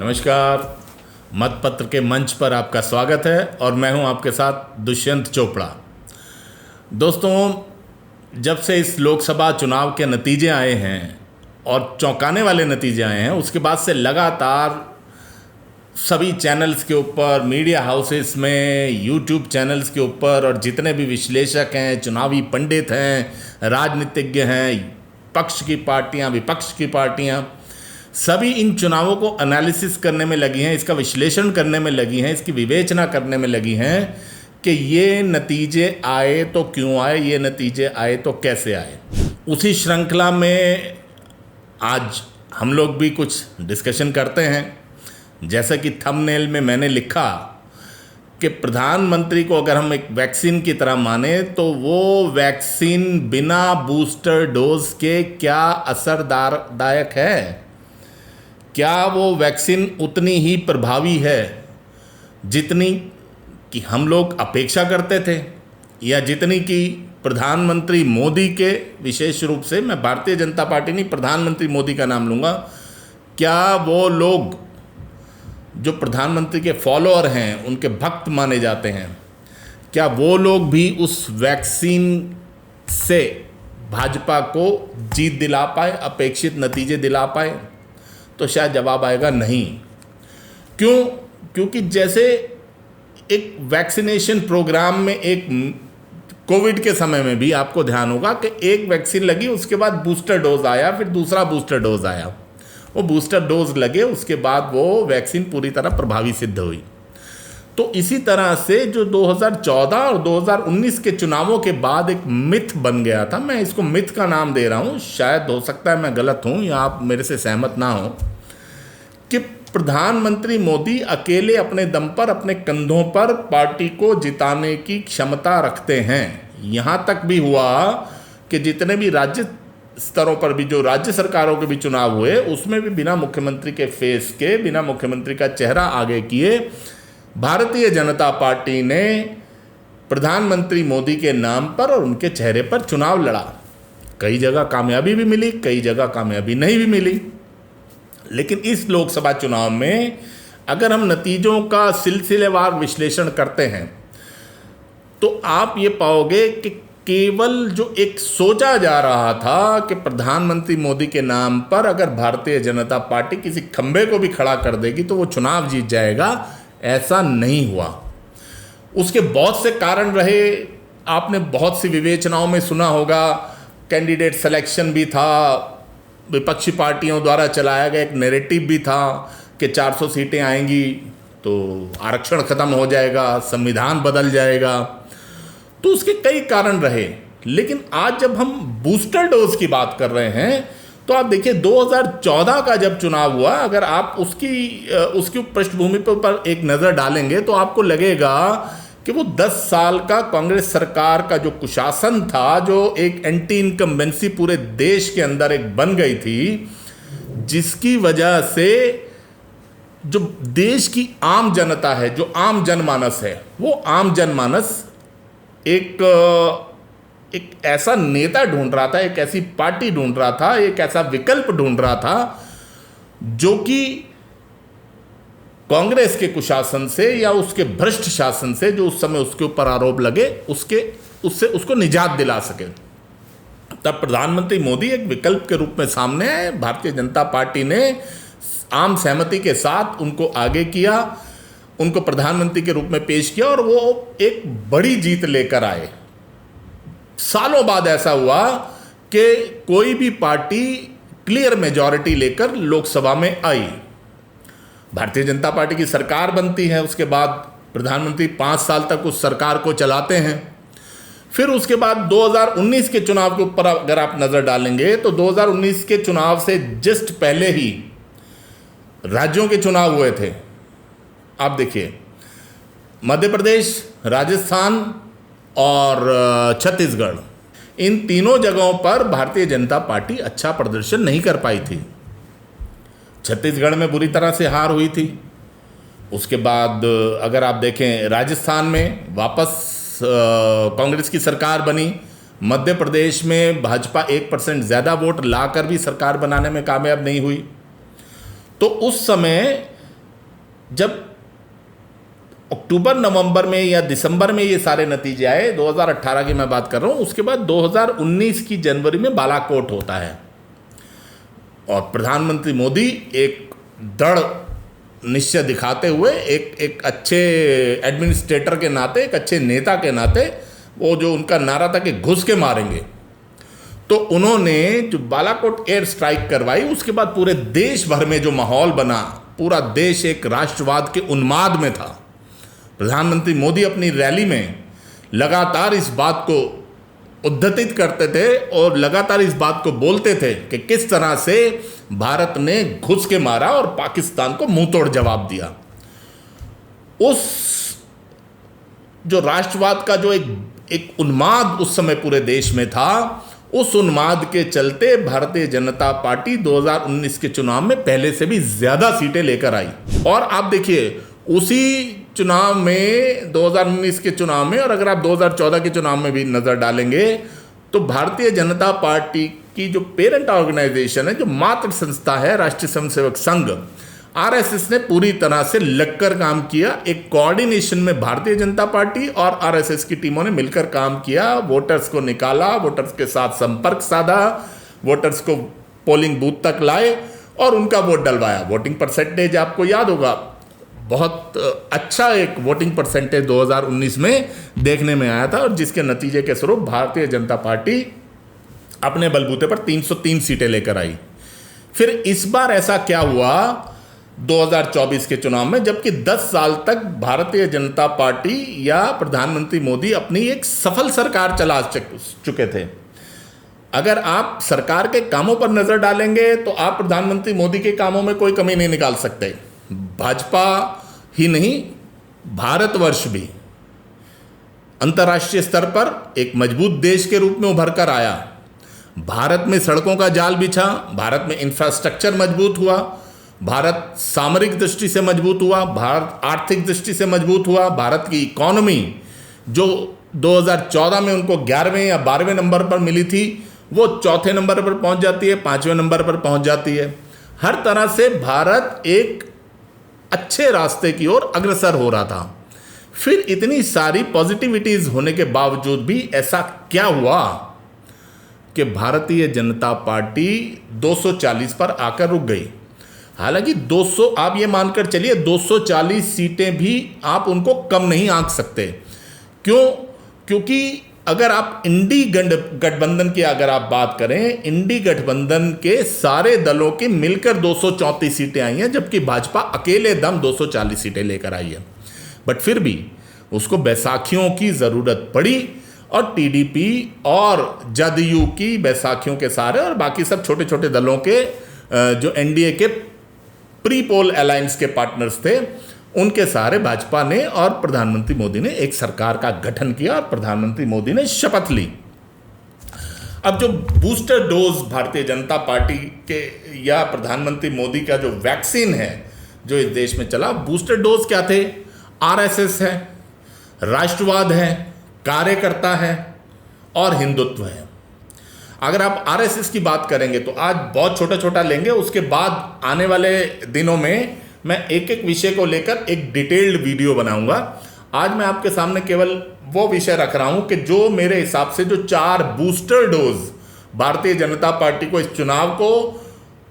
नमस्कार। मतपत्र के मंच पर आपका स्वागत है और मैं हूं आपके साथ दुष्यंत चोपड़ा। दोस्तों, जब से इस लोकसभा चुनाव के नतीजे आए हैं और चौंकाने वाले नतीजे आए हैं, उसके बाद से लगातार सभी चैनल्स के ऊपर, मीडिया हाउसेस में, यूट्यूब चैनल्स के ऊपर और जितने भी विश्लेषक हैं, चुनावी पंडित हैं, राजनीतिज्ञ हैं, पक्ष की पार्टियां, विपक्ष की पार्टियां, सभी इन चुनावों को एनालिसिस करने में लगी हैं, इसका विश्लेषण करने में लगी हैं, इसकी विवेचना करने में लगी हैं कि ये नतीजे आए तो क्यों आए, ये नतीजे आए तो कैसे आए। उसी श्रृंखला में आज हम लोग भी कुछ डिस्कशन करते हैं। जैसा कि थंबनेल में मैंने लिखा कि प्रधानमंत्री को अगर हम एक वैक्सीन की तरह माने तो वो वैक्सीन बिना बूस्टर डोज के क्या असरदायक है, क्या वो वैक्सीन उतनी ही प्रभावी है जितनी कि हम लोग अपेक्षा करते थे, या जितनी कि प्रधानमंत्री मोदी के, विशेष रूप से मैं भारतीय जनता पार्टी नहीं, प्रधानमंत्री मोदी का नाम लूँगा, क्या वो लोग जो प्रधानमंत्री के फॉलोअर हैं, उनके भक्त माने जाते हैं, क्या वो लोग भी उस वैक्सीन से भाजपा को जीत दिला पाए, अपेक्षित नतीजे दिला पाए? तो शायद जवाब आएगा नहीं। क्यों? क्योंकि जैसे एक वैक्सीनेशन प्रोग्राम में, एक कोविड के समय में भी आपको ध्यान होगा कि एक वैक्सीन लगी, उसके बाद बूस्टर डोज आया, फिर दूसरा बूस्टर डोज आया, वो बूस्टर डोज लगे, उसके बाद वो वैक्सीन पूरी तरह प्रभावी सिद्ध हुई। तो इसी तरह से जो 2014 और 2019 के चुनावों के बाद एक मिथ बन गया था, मैं इसको मिथ का नाम दे रहा हूँ, शायद हो सकता है मैं गलत हूँ या आप मेरे से सहमत ना हो, कि प्रधानमंत्री मोदी अकेले अपने दम पर, अपने कंधों पर पार्टी को जिताने की क्षमता रखते हैं। यहाँ तक भी हुआ कि जितने भी राज्य स्तरों पर भी, जो राज्य सरकारों के भी चुनाव हुए, उसमें भी बिना मुख्यमंत्री के फेस के, बिना मुख्यमंत्री का चेहरा आगे किए, भारतीय जनता पार्टी ने प्रधानमंत्री मोदी के नाम पर और उनके चेहरे पर चुनाव लड़ा। कई जगह कामयाबी भी मिली, कई जगह कामयाबी नहीं भी मिली। लेकिन इस लोकसभा चुनाव में अगर हम नतीजों का सिलसिलेवार विश्लेषण करते हैं तो आप ये पाओगे कि केवल जो एक सोचा जा रहा था कि प्रधानमंत्री मोदी के नाम पर अगर भारतीय जनता पार्टी किसी खंबे को भी खड़ा कर देगी तो वो चुनाव जीत जाएगा, ऐसा नहीं हुआ। उसके बहुत से कारण रहे। आपने बहुत सी विवेचनाओं में सुना होगा, कैंडिडेट सिलेक्शन भी था, विपक्षी पार्टियों द्वारा चलाया गया एक नैरेटिव भी था कि 400 सीटें आएंगी तो आरक्षण खत्म हो जाएगा, संविधान बदल जाएगा। तो उसके कई कारण रहे। लेकिन आज जब हम बूस्टर डोज की बात कर रहे हैं तो आप देखिए 2014 का जब चुनाव हुआ, अगर आप उसकी पृष्ठभूमि पर एक नज़र डालेंगे तो आपको लगेगा कि वो 10 साल का कांग्रेस सरकार का जो कुशासन था, जो एक एंटी इनकम्बेंसी पूरे देश के अंदर एक बन गई थी, जिसकी वजह से जो देश की आम जनता है, जो आम जनमानस है, वो आम जनमानस एक ऐसा नेता ढूंढ रहा था, एक ऐसी पार्टी ढूंढ रहा था, एक ऐसा विकल्प ढूंढ रहा था जो कि कांग्रेस के कुशासन से या उसके भ्रष्ट शासन से, जो उस समय उसके ऊपर आरोप लगे, उससे उसको निजात दिला सके। तब प्रधानमंत्री मोदी एक विकल्प के रूप में सामने आए। भारतीय जनता पार्टी ने आम सहमति के साथ उनको आगे किया, उनको प्रधानमंत्री के रूप में पेश किया और वो एक बड़ी जीत लेकर आए। सालों बाद ऐसा हुआ कि कोई भी पार्टी क्लियर मेजॉरिटी लेकर लोकसभा में आई। भारतीय जनता पार्टी की सरकार बनती है, उसके बाद प्रधानमंत्री 5 साल तक उस सरकार को चलाते हैं। फिर उसके बाद 2019 के चुनाव के ऊपर अगर आप नज़र डालेंगे तो 2019 के चुनाव से जस्ट पहले ही राज्यों के चुनाव हुए थे। आप देखिए, मध्य प्रदेश, राजस्थान और छत्तीसगढ़, इन तीनों जगहों पर भारतीय जनता पार्टी अच्छा प्रदर्शन नहीं कर पाई थी। छत्तीसगढ़ में बुरी तरह से हार हुई थी। उसके बाद अगर आप देखें, राजस्थान में वापस कांग्रेस की सरकार बनी। मध्य प्रदेश में भाजपा 1% ज़्यादा वोट लाकर भी सरकार बनाने में कामयाब नहीं हुई। तो उस समय जब अक्टूबर नवंबर में या दिसंबर में ये सारे नतीजे आए, 2018 की मैं बात कर रहा हूँ, उसके बाद 2019 की जनवरी में बालाकोट होता है और प्रधानमंत्री मोदी एक दृढ़ निश्चय दिखाते हुए एक अच्छे एडमिनिस्ट्रेटर के नाते, एक अच्छे नेता के नाते, वो जो उनका नारा था कि घुस के मारेंगे, तो उन्होंने जो बालाकोट एयर स्ट्राइक करवाई, उसके बाद पूरे देश भर में जो माहौल बना, पूरा देश एक राष्ट्रवाद के उन्माद में था। प्रधानमंत्री मोदी अपनी रैली में लगातार इस बात को उद्धृत करते थे और लगातार इस बात को बोलते थे कि किस तरह से भारत ने घुस के मारा और पाकिस्तान को मुंहतोड़ जवाब दिया। उस जो राष्ट्रवाद का जो एक उन्माद उस समय पूरे देश में था, उस उन्माद के चलते भारतीय जनता पार्टी 2019 के चुनाव में पहले से भी ज्यादा सीटें लेकर आई। और आप देखिए उसी चुनाव में, 2019 के चुनाव में, और अगर आप 2014 के चुनाव में भी नजर डालेंगे तो भारतीय जनता पार्टी की जो पेरेंट ऑर्गेनाइजेशन है, जो मातृ संस्था है, राष्ट्रीय स्वयंसेवक संघ आरएसएस ने पूरी तरह से लगकर काम किया। एक कोऑर्डिनेशन में भारतीय जनता पार्टी और आरएसएस की टीमों ने मिलकर काम किया, वोटर्स को निकाला, वोटर्स के साथ संपर्क साधा, वोटर्स को पोलिंग बूथ तक लाए और उनका वोट डलवाया। वोटिंग परसेंटेज आपको याद होगा, बहुत अच्छा एक वोटिंग परसेंटेज 2019 में देखने में आया था और जिसके नतीजे के स्वरूप भारतीय जनता पार्टी अपने बलबूते पर 303 सीटें लेकर आई। फिर इस बार ऐसा क्या हुआ 2024 के चुनाव में, जबकि 10 साल तक भारतीय जनता पार्टी या प्रधानमंत्री मोदी अपनी एक सफल सरकार चला चुके थे। अगर आप सरकार के कामों पर नजर डालेंगे तो आप प्रधानमंत्री मोदी के कामों में कोई कमी नहीं निकाल सकते। भाजपा ही नहीं, भारतवर्ष भी अंतर्राष्ट्रीय स्तर पर एक मजबूत देश के रूप में उभर कर आया। भारत में सड़कों का जाल बिछा, भारत में इंफ्रास्ट्रक्चर मजबूत हुआ, भारत सामरिक दृष्टि से मजबूत हुआ, भारत आर्थिक दृष्टि से मजबूत हुआ। भारत की इकोनॉमी जो 2014 में उनको 11वें या 12वें नंबर पर मिली थी, वो चौथे नंबर पर पहुंच जाती है, 5वें नंबर पर पहुंच जाती है। हर तरह से भारत एक अच्छे रास्ते की ओर अग्रसर हो रहा था। फिर इतनी सारी पॉजिटिविटीज होने के बावजूद भी ऐसा क्या हुआ कि भारतीय जनता पार्टी 240 पर आकर रुक गई। हालांकि 200, आप ये मानकर चलिए 240 सीटें भी आप उनको कम नहीं आंक सकते। क्यों? क्योंकि अगर आप इंडी गठबंधन की अगर आप बात करें, इंडी गठबंधन के सारे दलों की मिलकर 234 सीटें आई हैं, जबकि भाजपा अकेले दम 240 सीटें लेकर आई है। बट फिर भी उसको बैसाखियों की ज़रूरत पड़ी और टीडीपी और जदयू की बैसाखियों के सारे और बाकी सब छोटे छोटे दलों के जो एनडीए के प्री पोल अलायंस के पार्टनर्स थे, उनके सारे भाजपा ने और प्रधानमंत्री मोदी ने एक सरकार का गठन किया और प्रधानमंत्री मोदी ने शपथ ली। अब जो booster dose Bharatiya Janata party के या प्रधानमंत्री मोदी का जो वैक्सीन है जो इस देश में चला, बूस्टर डोज क्या थे? आरएसएस है, राष्ट्रवाद है, कार्यकर्ता है और हिंदुत्व है। अगर आप आरएसएस की बात करेंगे तो आज बहुत छोटा छोटा लेंगे, उसके बाद आने वाले दिनों में मैं एक एक विषय को लेकर एक डिटेल्ड वीडियो बनाऊंगा। आज मैं आपके सामने केवल वो विषय रख रहा हूं कि जो मेरे हिसाब से जो 4 booster dose Bharatiya Janata party को इस चुनाव को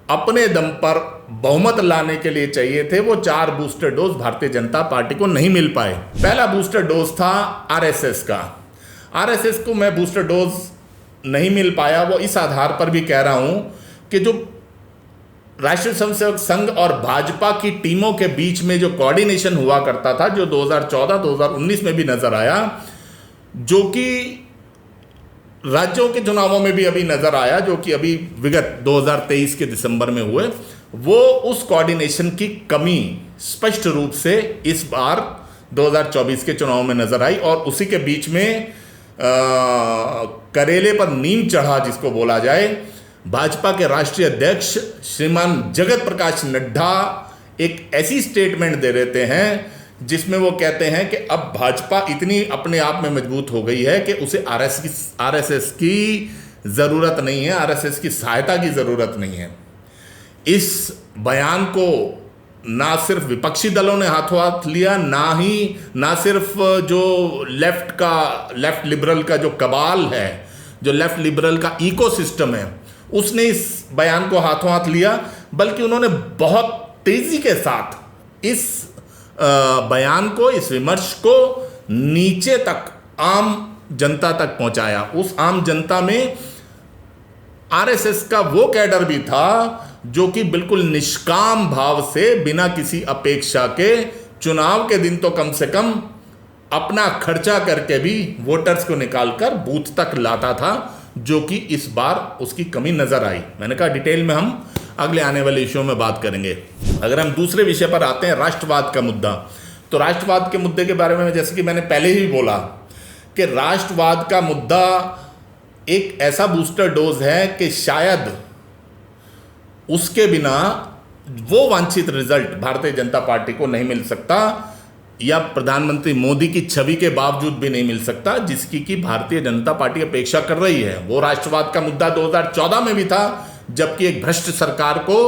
अपने दम पर बहुमत लाने के लिए चाहिए थे, वो 4 booster dose Bharatiya Janata party को नहीं मिल पाए। पहला बूस्टर डोज था आरएसएस का। आरएसएस को मैं बूस्टर डोज नहीं मिल पाया, वो इस आधार पर भी कह रहा हूं कि जो राष्ट्रीय स्वयंसेवक संघ और भाजपा की टीमों के बीच में जो कोऑर्डिनेशन हुआ करता था, जो 2014-2019 में भी नजर आया, जो कि राज्यों के चुनावों में भी अभी नजर आया, जो कि अभी विगत 2023 के दिसंबर में हुए, वो उस कोऑर्डिनेशन की कमी स्पष्ट रूप से इस बार 2024 के चुनाव में नजर आई। और उसी के बीच में करेले पर नीम चढ़ा जिसको बोला जाए, भाजपा के राष्ट्रीय अध्यक्ष श्रीमान जगत प्रकाश नड्डा एक ऐसी स्टेटमेंट दे देते हैं जिसमें वो कहते हैं कि अब भाजपा इतनी अपने आप में मजबूत हो गई है कि उसे आरएसएस की ज़रूरत नहीं है, आरएसएस की सहायता की ज़रूरत नहीं है। इस बयान को ना सिर्फ विपक्षी दलों ने हाथों हाथ लिया, ना सिर्फ जो लेफ्ट लिबरल का जो कबाल है, जो लेफ्ट लिबरल का इकोसिस्टम है, उसने इस बयान को हाथों हाथ लिया, बल्कि उन्होंने बहुत तेजी के साथ इस बयान को, इस विमर्श को नीचे तक, आम जनता तक पहुंचाया। उस आम जनता में आरएसएस का वो कैडर भी था जो कि बिल्कुल निष्काम भाव से, बिना किसी अपेक्षा के, चुनाव के दिन तो कम से कम अपना खर्चा करके भी वोटर्स को निकालकर बूथ तक लाता था, जो कि इस बार उसकी कमी नजर आई। मैंने कहा डिटेल में हम अगले आने वाले इश्यूओं में बात करेंगे। अगर हम दूसरे विषय पर आते हैं, राष्ट्रवाद का मुद्दा, तो राष्ट्रवाद के मुद्दे के बारे में जैसे कि मैंने पहले ही बोला कि राष्ट्रवाद का मुद्दा एक ऐसा बूस्टर डोज है कि शायद उसके बिना वो वांछित रिजल्ट भारतीय जनता पार्टी को नहीं मिल सकता, या प्रधानमंत्री मोदी की छवि के बावजूद भी नहीं मिल सकता, जिसकी कि भारतीय जनता पार्टी अपेक्षा कर रही है। वो राष्ट्रवाद का मुद्दा 2014 में भी था, जबकि एक भ्रष्ट सरकार को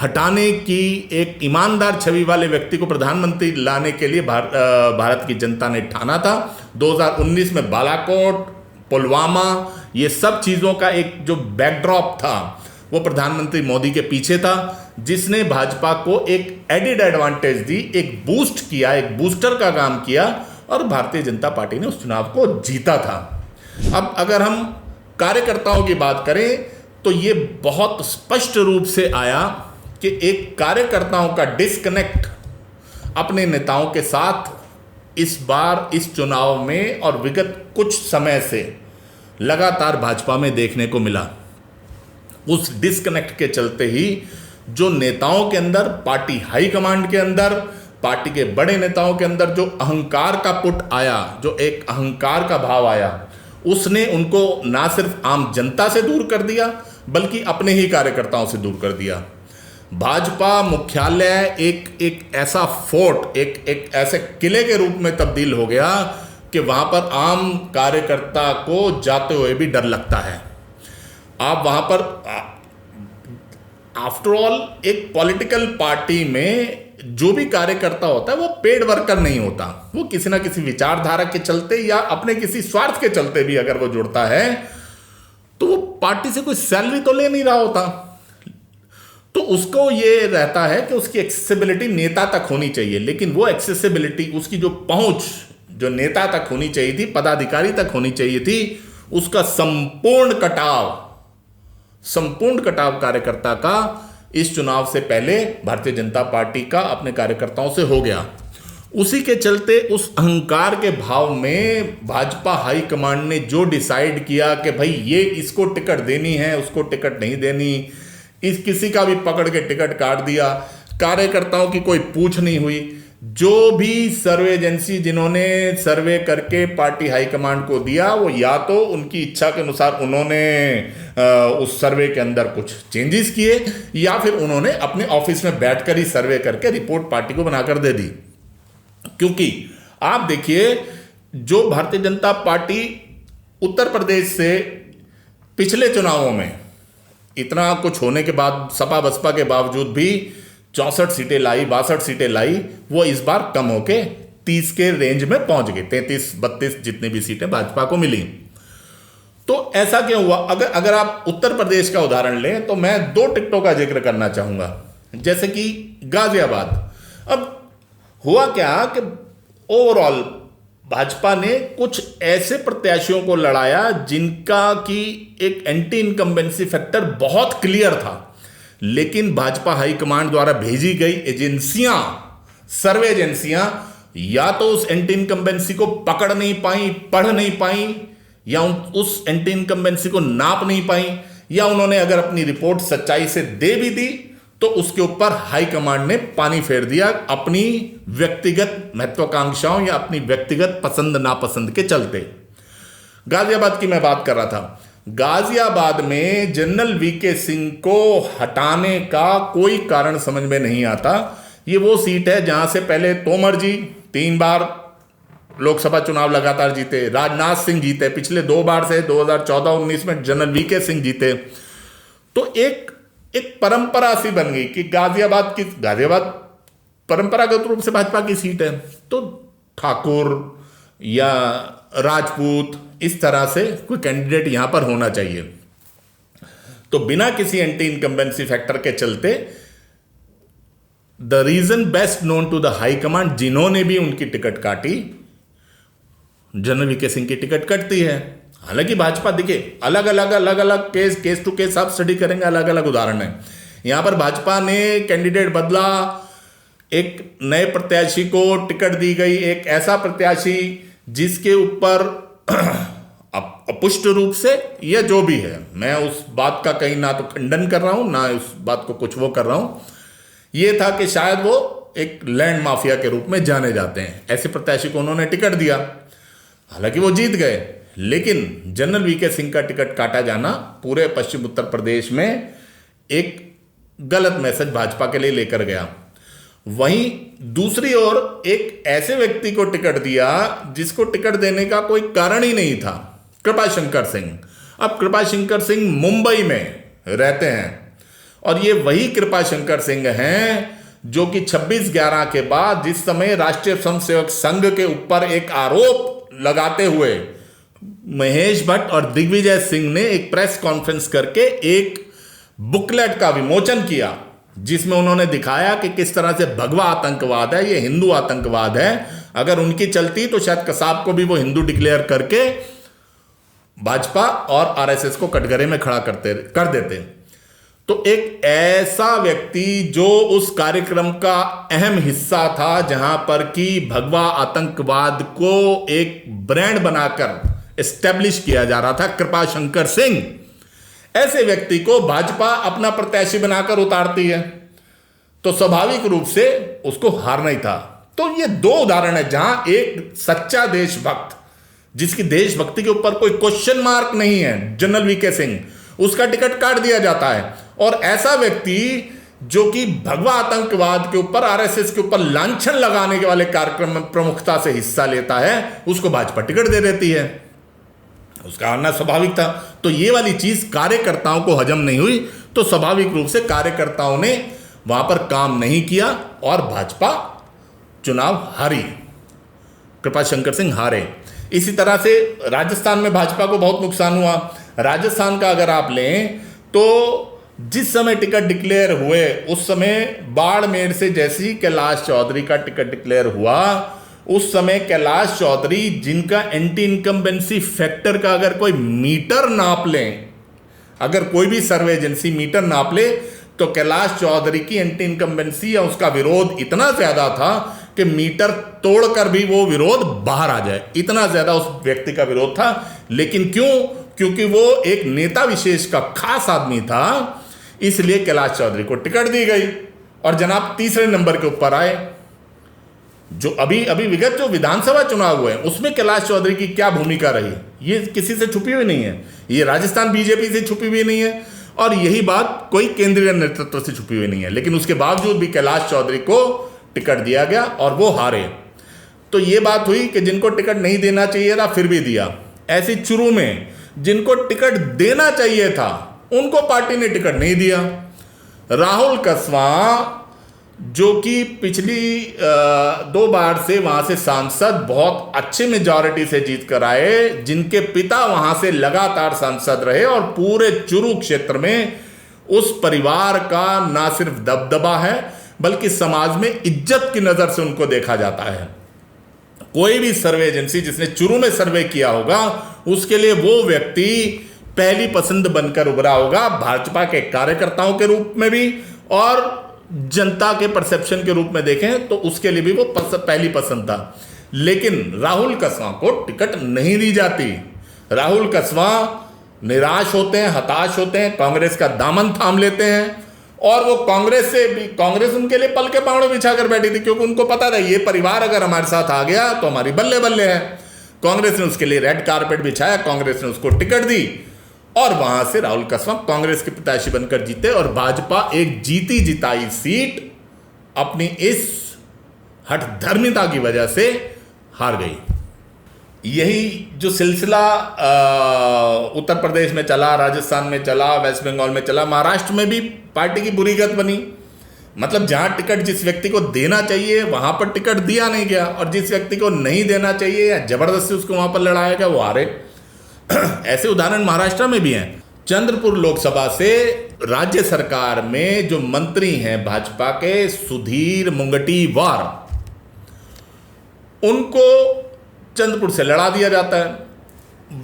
हटाने की, एक ईमानदार छवि वाले व्यक्ति को प्रधानमंत्री लाने के लिए भारत की जनता ने ठाना था। 2019 में बालाकोट, पुलवामा, ये सब चीज़ों का एक जो बैकड्रॉप था वो प्रधानमंत्री मोदी के पीछे था, जिसने भाजपा को एक एडिड एडवांटेज दी, एक बूस्ट किया, एक बूस्टर का काम किया, और भारतीय जनता पार्टी ने उस चुनाव को जीता था। अब अगर हम कार्यकर्ताओं की बात करें तो ये बहुत स्पष्ट रूप से आया कि एक कार्यकर्ताओं का डिस्कनेक्ट अपने नेताओं के साथ इस बार इस चुनाव में और विगत कुछ समय से लगातार भाजपा में देखने को मिला। उस डिस्कनेक्ट के चलते ही जो नेताओं के अंदर, पार्टी हाईकमांड के अंदर, पार्टी के बड़े नेताओं के अंदर जो अहंकार का पुट आया, जो एक अहंकार का भाव आया, उसने उनको ना सिर्फ आम जनता से दूर कर दिया, बल्कि अपने ही कार्यकर्ताओं से दूर कर दिया। भाजपा मुख्यालय एक ऐसा फोर्ट, एक ऐसे किले के रूप में तब्दील हो गया कि वहां पर आम कार्यकर्ता को जाते हुए भी डर लगता है। आप वहां पर, आफ्टर ऑल, एक पॉलिटिकल पार्टी में जो भी कार्यकर्ता होता है वो पेड वर्कर नहीं होता, वो किसी ना किसी विचारधारा के चलते या अपने किसी स्वार्थ के चलते भी अगर वो जुड़ता है तो वो पार्टी से कोई सैलरी तो ले नहीं रहा होता। तो उसको ये रहता है कि उसकी एक्सेसिबिलिटी नेता तक होनी चाहिए, लेकिन वो एक्सेसिबिलिटी, उसकी जो पहुंच जो नेता तक होनी चाहिए थी, पदाधिकारी तक होनी चाहिए थी, उसका संपूर्ण कटाव कार्यकर्ता का इस चुनाव से पहले भारतीय जनता पार्टी का अपने कार्यकर्ताओं से हो गया। उसी के चलते उस अहंकार के भाव में भाजपा हाईकमांड ने जो डिसाइड किया कि भाई ये इसको टिकट देनी है, उसको टिकट नहीं देनी, इस किसी का भी पकड़ के टिकट काट दिया, कार्यकर्ताओं की कोई पूछ नहीं हुई। जो भी सर्वे एजेंसी जिन्होंने सर्वे करके पार्टी हाईकमांड को दिया, वो या तो उनकी इच्छा के अनुसार उन्होंने उस सर्वे के अंदर कुछ चेंजेस किए, या फिर उन्होंने अपने ऑफिस में बैठकर ही सर्वे करके रिपोर्ट पार्टी को बनाकर दे दी। क्योंकि आप देखिए, जो भारतीय जनता पार्टी उत्तर प्रदेश से पिछले चुनावों में इतना कुछ होने के बाद, सपा बसपा के बावजूद भी 64 सीटें लाई, 62 सीटें लाई, वो इस बार कम होके 30 के रेंज में पहुंच गए। 33-32 जितनी भी सीटें भाजपा को मिली। तो ऐसा क्यों हुआ? अगर आप उत्तर प्रदेश का उदाहरण लें तो मैं 2 टिकटों का जिक्र करना चाहूंगा, जैसे कि गाजियाबाद। अब हुआ क्या कि ओवरऑल भाजपा ने कुछ ऐसे प्रत्याशियों को लड़ाया जिनका कि एक एंटी इनकम्बेंसी फैक्टर बहुत क्लियर था, लेकिन भाजपा हाईकमांड द्वारा भेजी गई एजेंसियां, सर्वे एजेंसियां, या तो उस एंटी इनकम्बेंसी को पकड़ नहीं पाई, पढ़ नहीं पाई, या उस एंटी इनकम्बेंसी को नाप नहीं पाई, या उन्होंने अगर अपनी रिपोर्ट सच्चाई से दे भी दी तो उसके ऊपर हाईकमांड ने पानी फेर दिया, अपनी व्यक्तिगत महत्वाकांक्षाओं या अपनी व्यक्तिगत पसंद नापसंद के चलते। गाजियाबाद की मैं बात कर रहा था। गाजियाबाद में जनरल वीके सिंह को हटाने का कोई कारण समझ में नहीं आता। ये वो सीट है जहां से पहले तोमर जी 3 बार लोकसभा चुनाव लगातार जीते, राजनाथ सिंह जीते, पिछले 2 बार से 2014-19 में जनरल वीके सिंह जीते। तो एक परंपरा सी बन गई कि गाजियाबाद परंपरागत रूप से भाजपा की सीट है, तो ठाकुर या राजपूत इस तरह से कोई कैंडिडेट यहां पर होना चाहिए। तो बिना किसी एंटी इनकम्बेंसी फैक्टर के चलते the reason best known to the high command, जिन्होंने भी उनकी टिकट काटी, जनरल वीके सिंह की टिकट कटती है। हालांकि भाजपा देखिए अलग अलग केस टू केस आप स्टडी करेंगे, अलग अलग उदाहरण है। यहां पर भाजपा ने कैंडिडेट बदला, एक नए प्रत्याशी को टिकट दी गई, एक ऐसा प्रत्याशी जिसके ऊपर अपुष्ट रूप से या जो भी है, मैं उस बात का कहीं ना तो खंडन कर रहा हूं ना उस बात को कुछ वो कर रहा हूं, यह था कि शायद वो एक लैंड माफिया के रूप में जाने जाते हैं, ऐसे प्रत्याशी को उन्होंने टिकट दिया। हालांकि वो जीत गए, लेकिन जनरल वीके सिंह का टिकट काटा जाना पूरे पश्चिम उत्तर प्रदेश में एक गलत मैसेज भाजपा के लिए लेकर गया। वहीं दूसरी ओर एक ऐसे व्यक्ति को टिकट दिया जिसको टिकट देने का कोई कारण ही नहीं था, कृपाशंकर सिंह। अब कृपाशंकर सिंह मुंबई में रहते हैं और ये वही कृपाशंकर सिंह हैं जो कि 26/11 के बाद, जिस समय राष्ट्रीय स्वयंसेवक संघ के ऊपर एक आरोप लगाते हुए महेश भट्ट और दिग्विजय सिंह ने एक प्रेस कॉन्फ्रेंस करके एक बुकलेट का विमोचन किया, जिसमें उन्होंने दिखाया कि किस तरह से भगवा आतंकवाद है, ये हिंदू आतंकवाद है। अगर उनकी चलती तो शायद कसाब को भी वो हिंदू डिक्लेयर करके भाजपा और आरएसएस को कटघरे में खड़ा कर देते। तो एक ऐसा व्यक्ति जो उस कार्यक्रम का अहम हिस्सा था, जहां पर कि भगवा आतंकवाद को एक ब्रांड बनाकर एस्टेब्लिश किया जा रहा था, कृपाशंकर सिंह, ऐसे व्यक्ति को भाजपा अपना प्रत्याशी बनाकर उतारती है, तो स्वाभाविक रूप से उसको हारना ही था। तो ये दो उदाहरण है जहां एक सच्चा देशभक्त, जिसकी देशभक्ति के ऊपर कोई क्वेश्चन मार्क नहीं है, जनरल वीके सिंह, उसका टिकट काट दिया जाता है, और ऐसा व्यक्ति जो कि भगवा आतंकवाद के ऊपर, आरएसएस के ऊपर लांछन लगाने के वाले कार्यक्रम में प्रमुखता से हिस्सा लेता है, उसको भाजपा टिकट दे देती है। उसका आना स्वाभाविक था। तो ये वाली चीज कार्यकर्ताओं को हजम नहीं हुई, तो स्वाभाविक रूप से कार्यकर्ताओं ने वहां पर काम नहीं किया और भाजपा चुनाव हारी, कृपाशंकर सिंह हारे। इसी तरह से राजस्थान में भाजपा को बहुत नुकसान हुआ। राजस्थान का अगर आप लें तो जिस समय टिकट डिक्लेयर हुए, उस समय बाड़मेर से जैसे ही कैलाश चौधरी का टिकट डिक्लेयर हुआ, उस समय कैलाश चौधरी, जिनका एंटी इनकम्बेंसी फैक्टर का अगर कोई मीटर नाप लें, अगर कोई भी सर्वे एजेंसी मीटर नाप ले, तो कैलाश चौधरी की एंटी इनकम्बेंसी या उसका विरोध इतना ज्यादा था कि मीटर तोड़कर भी वो विरोध बाहर आ जाए, इतना ज्यादा उस व्यक्ति का विरोध था। लेकिन क्यों? क्योंकि वो एक नेता विशेष का खास आदमी था, इसलिए कैलाश चौधरी को टिकट दी गई और जनाब तीसरे नंबर के ऊपर आए। जो अभी विगत जो विधानसभा चुनाव हुए उसमें कैलाश चौधरी की क्या भूमिका रही, ये किसी से छुपी हुई नहीं है, ये राजस्थान बीजेपी से छुपी हुई नहीं है, और यही बात कोई केंद्रीय नेतृत्व से छुपी हुई नहीं है। लेकिन उसके बावजूद भी कैलाश चौधरी को टिकट दिया गया और वो हारे। तो ये बात हुई कि जिनको टिकट नहीं देना चाहिए था फिर भी दिया। ऐसी चुरू में जिनको टिकट देना चाहिए था उनको पार्टी ने टिकट नहीं दिया। राहुल कसवां, जो कि पिछली 2 बार से वहां से सांसद बहुत अच्छे मेजॉरिटी से जीत कर आए, जिनके पिता वहां से लगातार सांसद रहे और पूरे चुरू क्षेत्र में उस परिवार का ना सिर्फ दबदबा है बल्कि समाज में इज्जत की नजर से उनको देखा जाता है। कोई भी सर्वे एजेंसी जिसने चुरू में सर्वे किया होगा, उसके लिए वो व्यक्ति पहली पसंद बनकर उभरा होगा, भाजपा के कार्यकर्ताओं के रूप में भी और जनता के परसेप्शन के रूप में देखें तो उसके लिए भी वो पहली पसंद था। लेकिन राहुल कसवां को टिकट नहीं दी जाती। राहुल कसवां निराश होते हैं, हताश होते हैं, कांग्रेस का दामन थाम लेते हैं और वो कांग्रेस उनके लिए पल के पावड़े बिछा कर बैठी थी, क्योंकि उनको पता था ये परिवार अगर हमारे साथ आ गया तो हमारी बल्ले बल्ले है। कांग्रेस ने उसके लिए रेड कारपेट बिछाया, कांग्रेस ने उसको टिकट दी और वहां से राहुल कसवां कांग्रेस के प्रत्याशी बनकर जीते और भाजपा एक जीती जिताई सीट अपनी इस हठधर्मिता की वजह से हार गई। यही जो सिलसिला उत्तर प्रदेश में चला, राजस्थान में चला, वेस्ट बंगाल में चला, महाराष्ट्र में भी पार्टी की बुरी गत बनी। मतलब जहां टिकट जिस व्यक्ति को देना चाहिए वहां पर टिकट दिया नहीं गया, और जिस व्यक्ति को नहीं देना चाहिए या जबरदस्ती उसको वहां पर लड़ाया गया वो हारे। ऐसे उदाहरण महाराष्ट्र में भी हैं। चंद्रपुर लोकसभा से राज्य सरकार में जो मंत्री हैं भाजपा के, सुधीर मुंगटीवार, उनको चंद्रपुर से लड़ा दिया जाता है।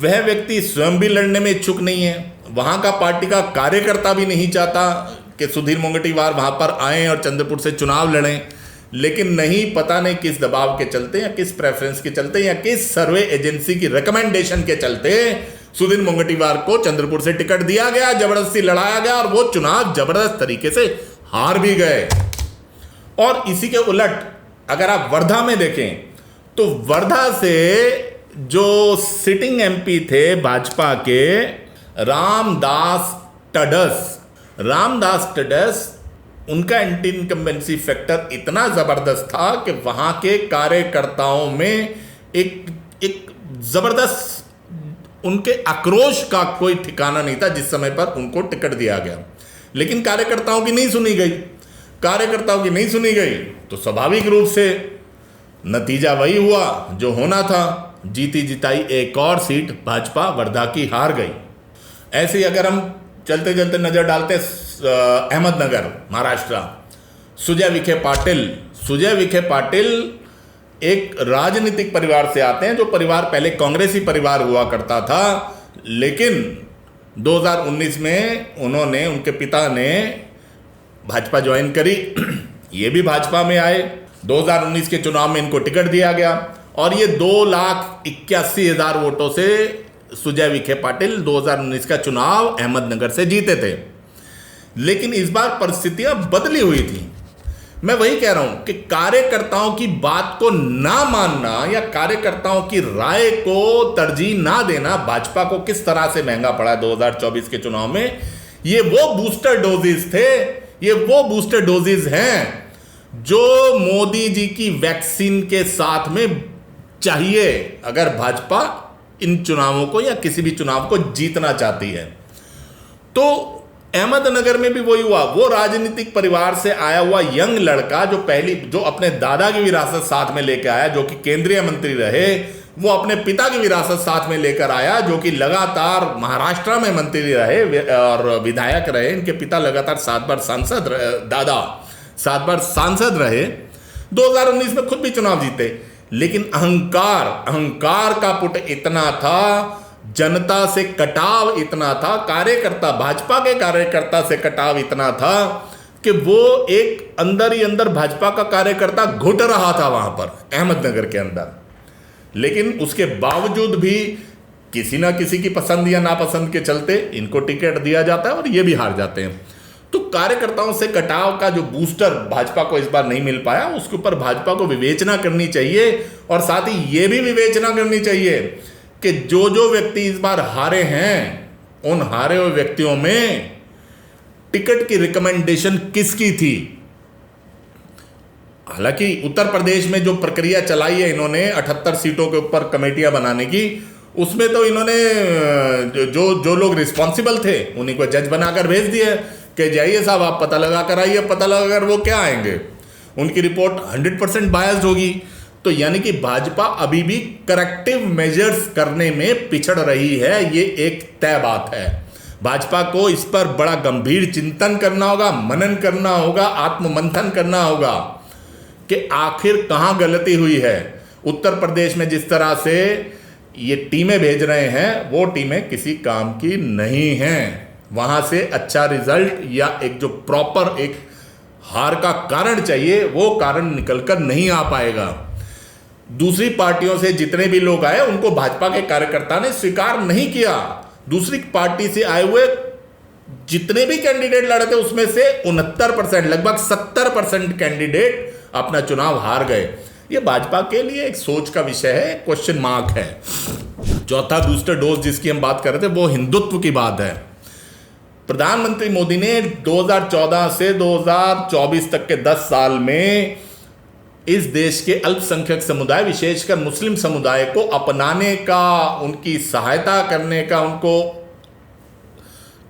वह व्यक्ति स्वयं भी लड़ने में इच्छुक नहीं है, वहां का पार्टी का कार्यकर्ता भी नहीं चाहता कि सुधीर मुंगटीवार वहां पर आएं और चंद्रपुर से चुनाव लड़ें, लेकिन नहीं, पता नहीं किस दबाव के चलते या किस प्रेफरेंस के चलते या किस सर्वे एजेंसी की रिकमेंडेशन के चलते सुधीर मुंगटीवार को चंद्रपुर से टिकट दिया गया, जबरदस्ती लड़ाया गया और वो चुनाव जबरदस्त तरीके से हार भी गए। और इसी के उलट अगर आप वर्धा में देखें तो वर्धा से जो सिटिंग एमपी थे भाजपा के रामदास टडस, उनका एंटी इनकम्बेंसी फैक्टर इतना जबरदस्त था कि वहां के कार्यकर्ताओं में एक जबरदस्त उनके आक्रोश का कोई ठिकाना नहीं था जिस समय पर उनको टिकट दिया गया। लेकिन कार्यकर्ताओं की नहीं सुनी गई तो स्वाभाविक रूप से नतीजा वही हुआ जो होना था, जीती जिताई एक और सीट भाजपा वर्धा की हार गई। ऐसे ही अगर हम चलते चलते नजर डालते अहमदनगर महाराष्ट्र, सुजय विखे पाटिल एक राजनीतिक परिवार से आते हैं, जो परिवार पहले कांग्रेसी परिवार हुआ करता था, लेकिन 2019 में उनके पिता ने भाजपा ज्वाइन करी, ये भी भाजपा में आए। 2019 के चुनाव में इनको टिकट दिया गया और ये 2,81,000 वोटों से सुजय विखे पाटिल 2019 का चुनाव अहमदनगर से जीते थे। लेकिन इस बार परिस्थितियां बदली हुई थी। मैं वही कह रहा हूं कि कार्यकर्ताओं की बात को ना मानना या कार्यकर्ताओं की राय को तरजीह ना देना भाजपा को किस तरह से महंगा पड़ा 2024 के चुनाव में। ये वो बूस्टर डोजेस थे, ये वो बूस्टर डोजेस हैं जो मोदी जी की वैक्सीन के साथ में चाहिए अगर भाजपा इन चुनावों को या किसी भी चुनाव को जीतना चाहती है। तो अहमदनगर में भी वही हुआ। वो राजनीतिक परिवार से आया हुआ यंग लड़का जो अपने दादा की विरासत साथ में लेकर आया, जो कि केंद्रीय मंत्री रहे, वो अपने पिता की विरासत साथ में लेकर आया, जो कि लगातार महाराष्ट्र में मंत्री रहे और विधायक रहे। इनके पिता लगातार 7 बार सांसद रहे। 2019 में खुद भी चुनाव जीते, लेकिन अहंकार का पुट इतना था, जनता से कटाव इतना था, भाजपा के कार्यकर्ता से कटाव इतना था कि वो एक अंदर ही अंदर भाजपा का कार्यकर्ता घुट रहा था वहां पर अहमदनगर के अंदर। लेकिन उसके बावजूद भी किसी ना किसी की पसंद या नापसंद के चलते इनको टिकट दिया जाता है और ये भी हार जाते हैं। तो कार्यकर्ताओं से कटाव का जो बूस्टर भाजपा को इस बार नहीं मिल पाया, उसके ऊपर भाजपा को विवेचना करनी चाहिए। और साथ ही ये भी विवेचना करनी चाहिए कि जो व्यक्ति इस बार हारे हैं, उन हारे हुए व्यक्तियों में टिकट की रिकमेंडेशन किसकी थी। हालांकि उत्तर प्रदेश में जो प्रक्रिया चलाई है इन्होंने 78 सीटों के ऊपर कमेटियां बनाने की, उसमें तो इन्होंने जो लोग रिस्पॉन्सिबल थे उन्हीं को जज बनाकर भेज दिया कि जाइए साहब आप पता लगा कर आइए, पता लगा कर वो क्या आएंगे, उनकी रिपोर्ट 100% बायस्ड होगी। तो यानी कि भाजपा अभी भी करेक्टिव मेजर्स करने में पिछड़ रही है, ये एक तय बात है। भाजपा को इस पर बड़ा गंभीर चिंतन करना होगा, मनन करना होगा, आत्ममंथन करना होगा कि आखिर कहां गलती हुई है। उत्तर प्रदेश में जिस तरह से ये टीमें भेज रहे हैं वो टीमें किसी काम की नहीं हैं। वहां से अच्छा रिजल्ट या एक जो प्रॉपर एक हार का कारण चाहिए वो कारण निकलकर नहीं आ पाएगा। दूसरी पार्टियों से जितने भी लोग आए उनको भाजपा के कार्यकर्ता ने स्वीकार नहीं किया। दूसरी पार्टी से आए हुए जितने भी कैंडिडेट लड़े थे उसमें से 69%, लगभग 70% कैंडिडेट अपना चुनाव हार गए। ये भाजपा के लिए एक सोच का विषय है, क्वेश्चन मार्क है। चौथा बूस्टर डोज जिसकी हम बात कर रहे थे वो हिंदुत्व की बात है। प्रधानमंत्री मोदी ने 2014 से 2024 तक के 10 साल में इस देश के अल्पसंख्यक समुदाय, विशेषकर मुस्लिम समुदाय को अपनाने का, उनकी सहायता करने का, उनको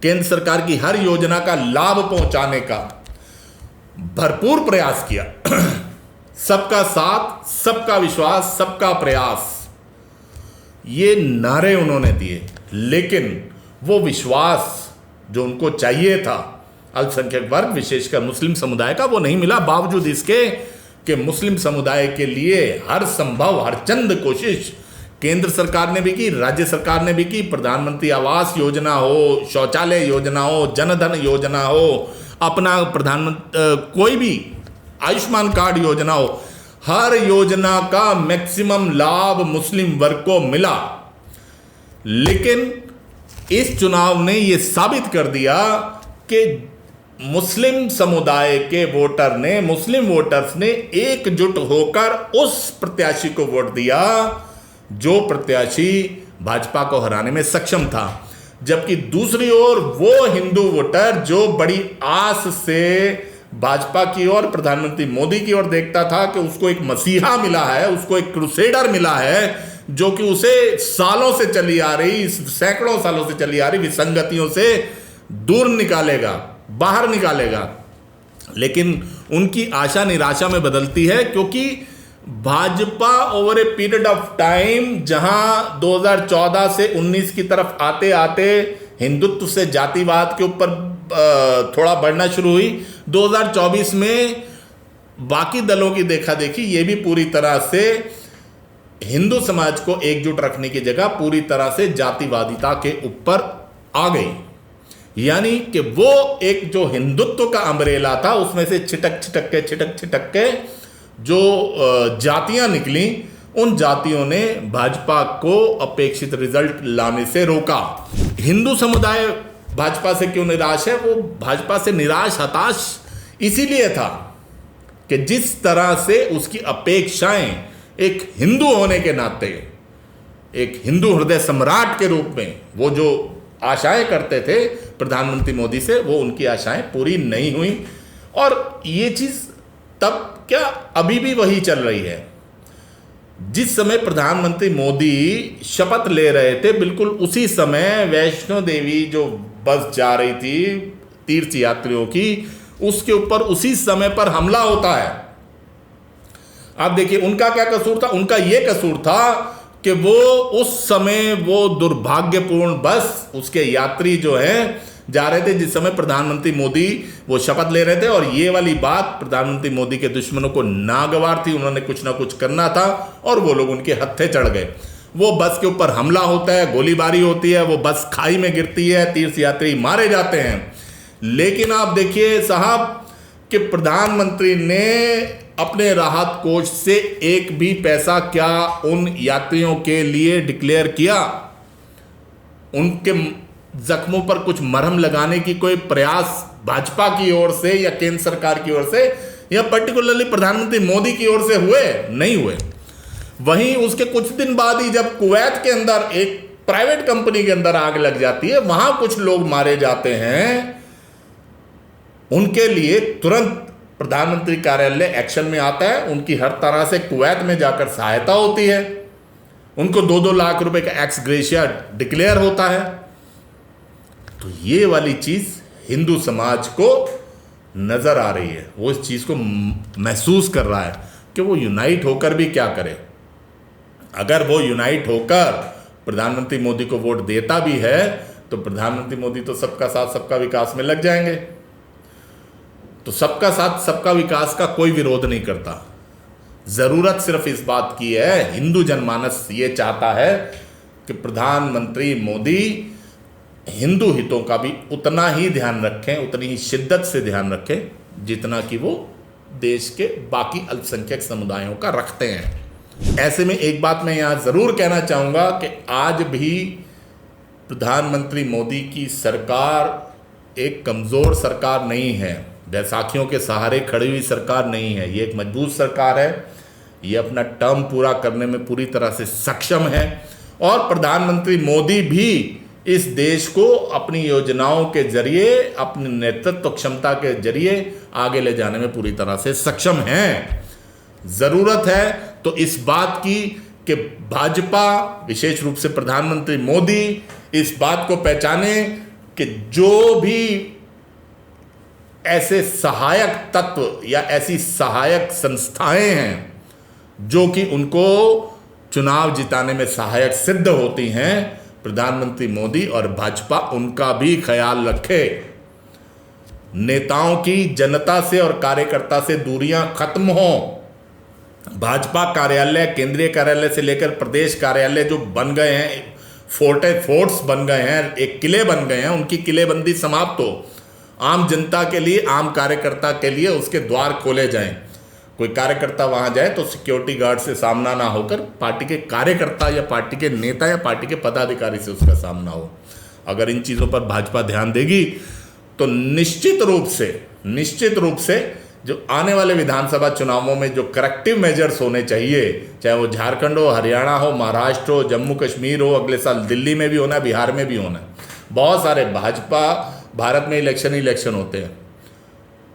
केंद्र सरकार की हर योजना का लाभ पहुंचाने का भरपूर प्रयास किया। सबका साथ, सबका विश्वास, सबका प्रयास, ये नारे उन्होंने दिए, लेकिन वो विश्वास जो उनको चाहिए था अल्पसंख्यक वर्ग विशेषकर मुस्लिम समुदाय का, वो नहीं मिला। बावजूद इसके कि मुस्लिम समुदाय के लिए हर संभव हर चंद कोशिश केंद्र सरकार ने भी की, राज्य सरकार ने भी की। प्रधानमंत्री आवास योजना हो, शौचालय योजना हो, जनधन योजना हो, अपना प्रधानमंत्री कोई भी आयुष्मान कार्ड योजना हो, हर योजना का मैक्सिमम लाभ मुस्लिम वर्ग को मिला। लेकिन इस चुनाव ने यह साबित कर दिया कि मुस्लिम समुदाय के वोटर ने, मुस्लिम वोटर्स ने एकजुट होकर उस प्रत्याशी को वोट दिया जो प्रत्याशी भाजपा को हराने में सक्षम था। जबकि दूसरी ओर वो हिंदू वोटर जो बड़ी आस से भाजपा की ओर, प्रधानमंत्री मोदी की ओर देखता था कि उसको एक मसीहा मिला है, उसको एक क्रूसेडर मिला है जो कि उसे सालों से चली आ रही, सैकड़ों सालों से चली आ रही विसंगतियों से दूर निकालेगा, बाहर निकालेगा। लेकिन उनकी आशा निराशा में बदलती है, क्योंकि Bhajpa over a period of time, जहां 2014 से 19 की तरफ आते आते हिंदुत्व से जातिवाद के ऊपर थोड़ा बढ़ना शुरू हुई, 2024 में बाकी दलों की देखा देखी ये भी पूरी तरह से हिंदू समाज को एकजुट रखने की जगह पूरी तरह से जातिवादिता के ऊपर आ गई। यानी कि वो एक जो हिंदुत्व का अम्ब्रेला था उसमें से छिटक छिटक के जो जातियां निकली, उन जातियों ने भाजपा को अपेक्षित रिजल्ट लाने से रोका। हिंदू समुदाय भाजपा से क्यों निराश है? वो भाजपा से निराश, हताश इसीलिए था कि जिस तरह से उसकी अपेक्षाएं एक हिंदू होने के नाते, एक हिंदू हृदय सम्राट के रूप में वो जो आशाएं करते थे प्रधानमंत्री मोदी से, वो उनकी आशाएं पूरी नहीं हुई। और ये चीज तब क्या अभी भी वही चल रही है। जिस समय प्रधानमंत्री मोदी शपथ ले रहे थे, बिल्कुल उसी समय वैष्णो देवी जो बस जा रही थी तीर्थ यात्रियों की, उसके ऊपर उसी समय पर हमला होता है। आप देखिए उनका क्या कसूर था? उनका यह कसूर था कि वो उस समय वो दुर्भाग्यपूर्ण बस, उसके यात्री जो हैं जा रहे थे जिस समय प्रधानमंत्री मोदी वो शपथ ले रहे थे, और ये वाली बात प्रधानमंत्री मोदी के दुश्मनों को नागवार थी। उन्होंने कुछ ना कुछ करना था और वो लोग उनके हत्थे चढ़ गए। वो बस के ऊपर हमला होता है, गोलीबारी होती है, वो बस खाई में गिरती है, तीर्थ यात्री मारे जाते हैं। लेकिन आप देखिए साहब कि प्रधानमंत्री ने अपने राहत कोष से एक भी पैसा क्या उन यात्रियों के लिए डिक्लेयर किया? उनके जख्मों पर कुछ मरहम लगाने की कोई प्रयास भाजपा की ओर से या केंद्र सरकार की ओर से या पर्टिकुलरली प्रधानमंत्री मोदी की ओर से हुए? नहीं हुए। वहीं उसके कुछ दिन बाद ही जब कुवैत के अंदर एक प्राइवेट कंपनी के अंदर आग लग जाती है, वहां कुछ लोग मारे जाते हैं, उनके लिए तुरंत प्रधानमंत्री कार्यालय एक्शन में आता है। उनकी हर तरह से कुवैत में जाकर सहायता होती है, उनको 2-2 लाख रुपए का एक्स ग्रेशिया डिक्लेयर होता है। तो ये वाली चीज हिंदू समाज को नजर आ रही है, वो इस चीज को महसूस कर रहा है कि वो यूनाइट होकर भी क्या करे। अगर वो यूनाइट होकर प्रधानमंत्री मोदी को वोट देता भी है तो प्रधानमंत्री मोदी तो सबका साथ सबका विकास में लग जाएंगे। तो सबका साथ सबका विकास का कोई विरोध नहीं करता। जरूरत सिर्फ इस बात की है, हिंदू जनमानस ये चाहता है कि प्रधानमंत्री मोदी हिंदू हितों का भी उतना ही ध्यान रखें, उतनी ही शिद्दत से ध्यान रखें जितना कि वो देश के बाकी अल्पसंख्यक समुदायों का रखते हैं। ऐसे में एक बात मैं यहाँ ज़रूर कहना चाहूँगा कि आज भी प्रधानमंत्री मोदी की सरकार एक कमज़ोर सरकार नहीं है, बैसाखियों के सहारे खड़ी हुई सरकार नहीं है। ये एक मजबूत सरकार है, ये अपना टर्म पूरा करने में पूरी तरह से सक्षम है और प्रधानमंत्री मोदी भी इस देश को अपनी योजनाओं के जरिए, अपनी नेतृत्व क्षमता के जरिए आगे ले जाने में पूरी तरह से सक्षम हैं। ज़रूरत है तो इस बात की कि भाजपा, विशेष रूप से प्रधानमंत्री मोदी, इस बात को पहचाने कि जो भी ऐसे सहायक तत्व या ऐसी सहायक संस्थाएं हैं जो कि उनको चुनाव जिताने में सहायक सिद्ध होती हैं। प्रधानमंत्री मोदी और भाजपा उनका भी ख्याल रखे। नेताओं की जनता से और कार्यकर्ता से दूरियां खत्म हो। भाजपा कार्यालय, केंद्रीय कार्यालय से लेकर प्रदेश कार्यालय जो बन गए हैं, फोर्ट्स बन गए हैं, एक किले बन गए हैं, उनकी किलेबंदी समाप्त हो। आम जनता के लिए, आम कार्यकर्ता के लिए उसके द्वार खोले जाएं। कोई कार्यकर्ता वहां जाए तो सिक्योरिटी गार्ड से सामना ना होकर पार्टी के कार्यकर्ता या पार्टी के नेता या पार्टी के पदाधिकारी से उसका सामना हो। अगर इन चीज़ों पर भाजपा ध्यान देगी तो निश्चित रूप से जो आने वाले विधानसभा चुनावों में जो करेक्टिव मेजर्स होने चाहिए, चाहे वो झारखंड हो, हरियाणा हो, महाराष्ट्र हो, जम्मू कश्मीर हो, अगले साल दिल्ली में भी होना है, बिहार में भी होना है, बहुत सारे भारत में इलेक्शन होते हैं।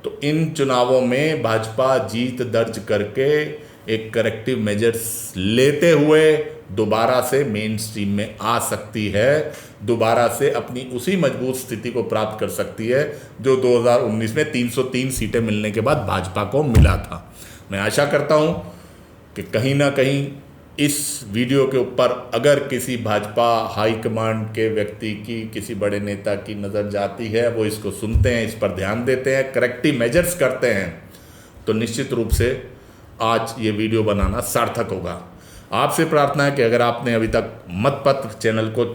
तो इन चुनावों में भाजपा जीत दर्ज करके एक करेक्टिव मेजर्स लेते हुए दोबारा से मेन स्ट्रीम में आ सकती है, दोबारा से अपनी उसी मजबूत स्थिति को प्राप्त कर सकती है जो 2019 में 303 सीटें मिलने के बाद भाजपा को मिला था। मैं आशा करता हूं कि कहीं ना कहीं इस वीडियो के ऊपर अगर किसी भाजपा हाईकमांड के व्यक्ति की, किसी बड़े नेता की नज़र जाती है, वो इसको सुनते हैं, इस पर ध्यान देते हैं, करेक्टिव मेजर्स करते हैं, तो निश्चित रूप से आज ये वीडियो बनाना सार्थक होगा। आपसे प्रार्थना है कि अगर आपने अभी तक मतपत्र चैनल को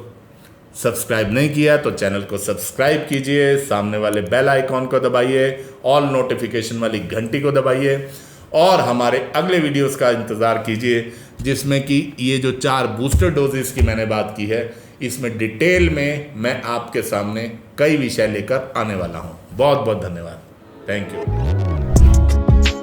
सब्सक्राइब नहीं किया तो चैनल को सब्सक्राइब कीजिए, सामने वाले बेल आइकॉन को दबाइए, ऑल नोटिफिकेशन वाली घंटी को दबाइए और हमारे अगले वीडियोस का इंतज़ार कीजिए जिसमें कि ये जो 4 बूस्टर डोजेस की मैंने बात की है, इसमें डिटेल में मैं आपके सामने कई विषय लेकर आने वाला हूँ। बहुत बहुत धन्यवाद। Thank you.